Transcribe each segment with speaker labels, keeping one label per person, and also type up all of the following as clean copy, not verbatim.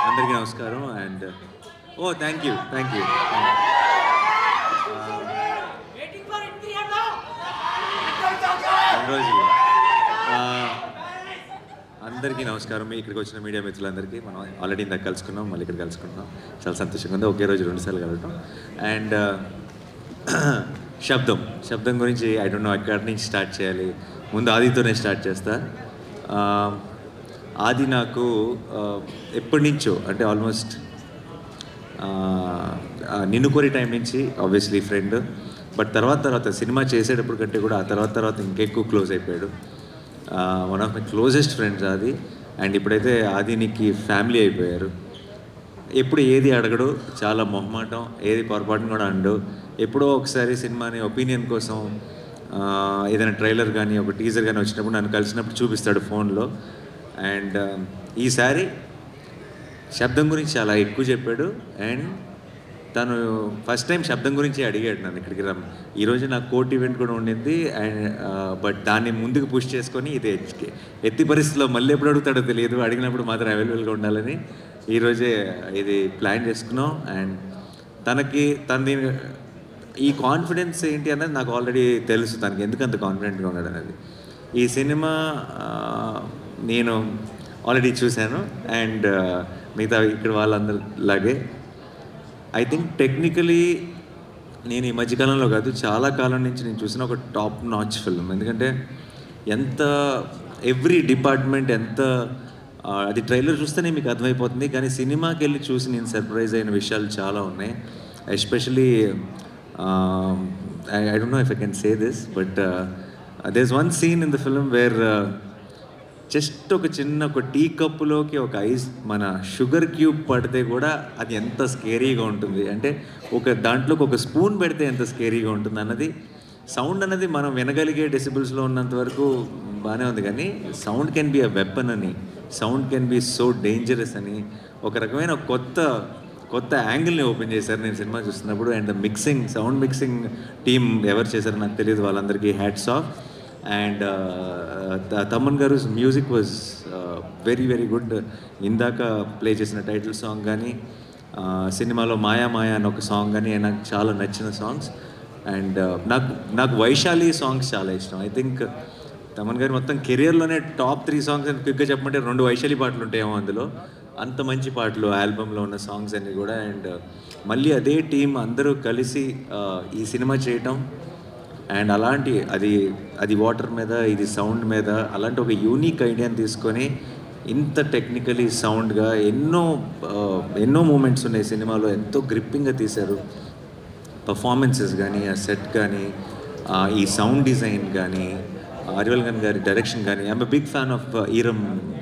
Speaker 1: అందరికీ నమస్కారం and thank you రోజు అందరికీ నమస్కారం. ఇక్కడికి వచ్చిన మీడియా మిత్రులందరికీ మనం ఆల్రెడీ ఇందాక కలుసుకున్నాం, మళ్ళీ ఇక్కడ కలుసుకుంటున్నాం. చాలా సంతోషంగా ఉంది ఒకే రోజు 2 సార్లు కలవటం. అండ్ శబ్దం గురించి ఐ డోంట్ నో ఎక్కడి నుంచి స్టార్ట్ చేయాలి. ముందు ఆదితోనే స్టార్ట్ చేస్తా. ఆది నాకు ఎప్పటి నుంచో అంటే ఆల్మోస్ట్ నిన్ను కోరి టైం నుంచి ఆబ్వియస్లీ ఫ్రెండ్. బట్ తర్వాత సినిమా చేసేటప్పుడు కంటే కూడా ఆ తర్వాత ఇంకెక్కువ క్లోజ్ అయిపోయాడు. One of my closest friends ఆది. అండ్ ఇప్పుడైతే ఆదినికి ఫ్యామిలీ అయిపోయారు. ఎప్పుడు ఏది అడగడు, చాలా మొహమాటం, ఏది పొరపాటును కూడా అండు. ఎప్పుడో ఒకసారి సినిమాని ఒపీనియన్ కోసం ఏదైనా ట్రైలర్ కానీ ఒక టీజర్ కానీ వచ్చినప్పుడు నన్ను కలిసినప్పుడు చూపిస్తాడు ఫోన్లో. అండ్ ఈసారి శబ్దం గురించి చాలా ఎక్కువ చెప్పాడు. అండ్ తను ఫస్ట్ టైం శబ్దం గురించి అడిగాడు నన్ను ఇక్కడికి రమ్మ. ఈరోజు నాకు కోర్ట్ ఈవెంట్ కూడా ఉండింది. అండ్ బట్ దాన్ని ముందుకు పుష్ చేసుకొని ఇది ఎత్తి పరిస్థితిలో మళ్ళీ ఎప్పుడు అడుగుతాడో తెలియదు, అడిగినప్పుడు మాత్రం అవైలబుల్గా ఉండాలని ఈరోజే ఇది ప్లాన్ చేసుకున్నాం. అండ్ తనది ఈ కాన్ఫిడెన్స్ ఏంటి అన్నది నాకు ఆల్రెడీ తెలుసు, తనకి ఎందుకంత కాన్ఫిడెంట్గా ఉన్నాడు అనేది. ఈ సినిమా నేను ఆల్రెడీ చూశాను. అండ్ మిగతా ఇక్కడ వాళ్ళందరిలాగే ఐ థింక్ టెక్నికలీ నేను ఈ మధ్యకాలంలో కాదు, చాలా కాలం నుంచి నేను చూసిన ఒక టాప్ నాచ్ ఫిల్మ్. ఎందుకంటే ఎవ్రీ డిపార్ట్మెంట్ అది ట్రైలర్ చూస్తేనే మీకు అర్థమైపోతుంది. కానీ సినిమాకి వెళ్ళి చూసి నేను సర్ప్రైజ్ అయిన విషయాలు చాలా ఉన్నాయి. Especially I don't know if I can say this, but there is one scene in the film where just ఒక టీ కప్పులోకి ఒక మన షుగర్ క్యూబ్ పడితే కూడా అది ఎంత స్కేరీగా ఉంటుంది అంటే దాంట్లోకి ఒక స్పూన్ పెడితే ఎంత స్కేరీగా ఉంటుంది అన్నది. సౌండ్ అన్నది మనం వినగలిగే డెసిబుల్స్లో ఉన్నంత వరకు బాగానే ఉంది, కానీ sound can be a weapon అని, sound can be so dangerous అని ఒక రకమైన కొత్త యాంగిల్ని ఓపెన్ చేశారు నేను సినిమా చూస్తున్నప్పుడు. అండ్ సౌండ్ మిక్సింగ్ టీమ్ ఎవరు చేశారో నాకు తెలియదు, వాళ్ళందరికీ హ్యాట్స్ ఆఫ్. అండ్ తమన్ గారు music was very very good. ఇందాక ప్లే చేసిన టైటిల్ సాంగ్ కానీ సినిమాలో మాయా అని ఒక సాంగ్ కానీ నాకు చాలా నచ్చిన సాంగ్స్. అండ్ నాకు వైశాలి సాంగ్స్ చాలా ఇష్టం. ఐ థింక్ తమన్ గారు మొత్తం కెరియర్లోనే టాప్ 3 సాంగ్స్ అని క్విక్గా చెప్పమంటే 2 వైశాలి పాటలు ఉంటాయేమో అందులో. అంత మంచి పాటలు ఆల్బంలో ఉన్న సాంగ్స్ అన్నీ కూడా. అండ్ మళ్ళీ అదే టీం అందరూ కలిసి ఈ సినిమా చేయటం అండ్ అది వాటర్ మీద, ఇది సౌండ్ మీద, అలాంటి ఒక యూనిక్ ఐడియాని తీసుకొని ఇంత టెక్నికలీ సౌండ్గా ఎన్నో మూమెంట్స్ ఉన్నాయి సినిమాలో, ఎంతో గ్రిప్పింగ్గా తీశారు. పర్ఫార్మెన్సెస్ కానీ, ఆ సెట్ కానీ, ఈ సౌండ్ డిజైన్ కానీ, అరివల్గన్ గారి డైరెక్షన్ కానీ. I'm a big fan of Eeram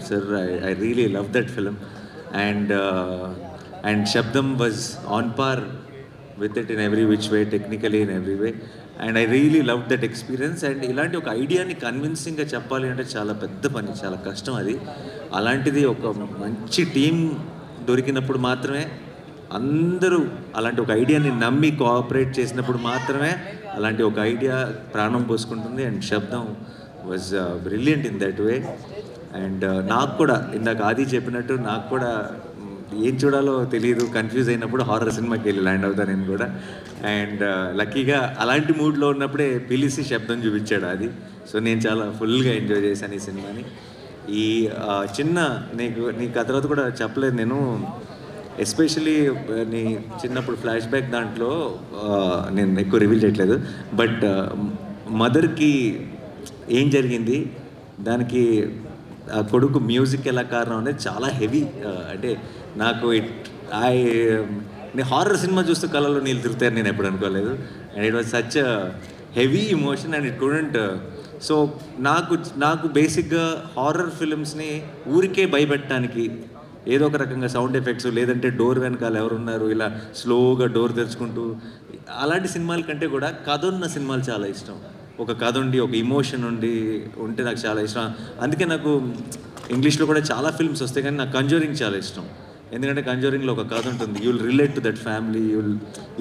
Speaker 1: sir. I really love that film. And Sabdham was on par with it in every which way, technically in every way. And I really loved that experience. And ఇలాంటి ఒక ఐడియాని కన్విన్సింగ్గా చెప్పాలి అంటే చాలా పెద్ద పని, చాలా కష్టం అది. అలాంటిది ఒక మంచి టీం దొరికినప్పుడు మాత్రమే, అందరూ అలాంటి ఒక ఐడియాని నమ్మి కోఆపరేట్ చేసినప్పుడు మాత్రమే అలాంటి ఒక ఐడియా ప్రాణం పోసుకుంటుంది. And Sabdham was brilliant in that way. And నాకు కూడా ఇందాక ఆది చెప్పినట్టు నాకు కూడా ఏం చూడాలో తెలియదు, కన్ఫ్యూజ్ అయినప్పుడు హారర్ సినిమాకి వెళ్ళి ల్యాండ్ అవుతాను నేను కూడా. అండ్ లక్కీగా అలాంటి మూడ్లో ఉన్నప్పుడే పిలిచి శబ్దం చూపించాడు అది. సో నేను చాలా ఫుల్గా ఎంజాయ్ చేశాను ఈ సినిమాని. ఈ నీకు ఆ తర్వాత కూడా చెప్పలేదు నేను, ఎస్పెషలీ నీ చిన్నప్పుడు ఫ్లాష్ బ్యాక్ దాంట్లో నేను ఎక్కువ రివీల్ చేయట్లేదు, బట్ మదర్కి ఏం జరిగింది, దానికి ఆ కొడుకు మ్యూజిక్ ఎలా కారణం అనేది చాలా హెవీ. అంటే నాకు నేను హారర్ సినిమా చూస్తూ కళలో నీళ్ళు తిరుగుతాయని నేను ఎప్పుడు అనుకోలేదు. And it was such heavy emotion and it couldn't. So నాకు బేసిక్గా హారర్ ఫిల్మ్స్ని ఊరికే భయపెట్టడానికి ఏదో ఒక రకంగా సౌండ్ ఎఫెక్ట్స్, లేదంటే డోర్ వెనకాల ఎవరున్నారు ఇలా స్లోగా డోర్ తెరుచుకుంటూ, అలాంటి సినిమాల కంటే కూడా కథ ఉన్న సినిమాలు చాలా ఇష్టం. ఒక కథ ఉండి ఒక ఇమోషన్ ఉంటే నాకు చాలా ఇష్టం. అందుకే నాకు ఇంగ్లీష్లో కూడా చాలా ఫిల్మ్స్ వస్తాయి, కానీ నాకు కంజూరింగ్ చాలా ఇష్టం. ఎందుకంటే కంజూరింగ్లో ఒక కథ ఉంటుంది, you will relate to that family, you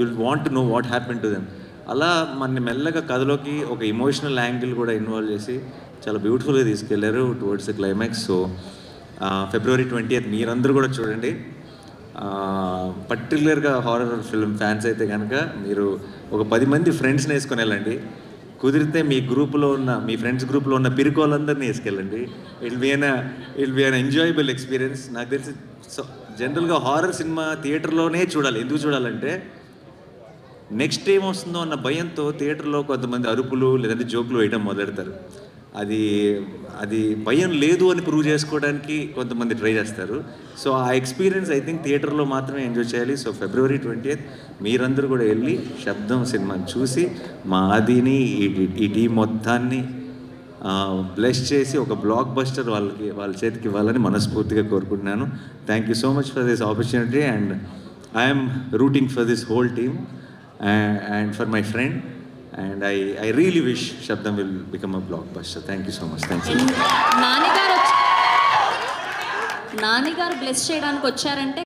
Speaker 1: will want to know what happen to them. అలా మన మెల్లగా కథలోకి ఒక ఇమోషనల్ యాంగిల్ కూడా ఇన్వాల్వ్ చేసి చాలా బ్యూటిఫుల్గా తీసుకెళ్లారు towards the climax. So February 20th మీరందరూ కూడా చూడండి. పర్టికులర్గా హారర్ ఫిల్మ్ ఫ్యాన్స్ అయితే కనుక మీరు ఒక 10 మంది ఫ్రెండ్స్ని వేసుకొని వెళ్ళండి. కుదిరితే మీ గ్రూప్లో ఉన్న మీ ఫ్రెండ్స్ గ్రూప్లో ఉన్న పిరుకోళ్ళందరినీ వేసుకెళ్ళండి. It be an enjoyable experience. నాకు తెలిసి సో జనరల్గా హారర్ సినిమా థియేటర్లోనే చూడాలి. ఎందుకు చూడాలంటే నెక్స్ట్ ఏం వస్తుందో అన్న భయంతో థియేటర్లో కొంతమంది అరుపులు లేదంటే జోకులు వేయడం మొదలెడతారు. అది భయం లేదు అని ప్రూవ్ చేసుకోవడానికి కొంతమంది ట్రై చేస్తారు. సో ఆ ఎక్స్పీరియన్స్ ఐ థింక్ థియేటర్లో మాత్రమే ఎంజాయ్ చేయాలి. సో February 20th మీరందరూ కూడా వెళ్ళి శబ్దం సినిమాని చూసి మా ఆదిని ఈ టీం మొత్తాన్ని బ్లెస్ చేసి ఒక బ్లాక్ బస్టర్ వాళ్ళ చేతికి ఇవ్వాలని మనస్ఫూర్తిగా కోరుకుంటున్నాను. Thank you so much for this opportunity and I'm rooting for this whole team and for my friend, and I really wish Shabdam will become a blockbuster. Thank you so much. Thank you.
Speaker 2: Nani గారు bless చేయడానికి వచ్చారంటే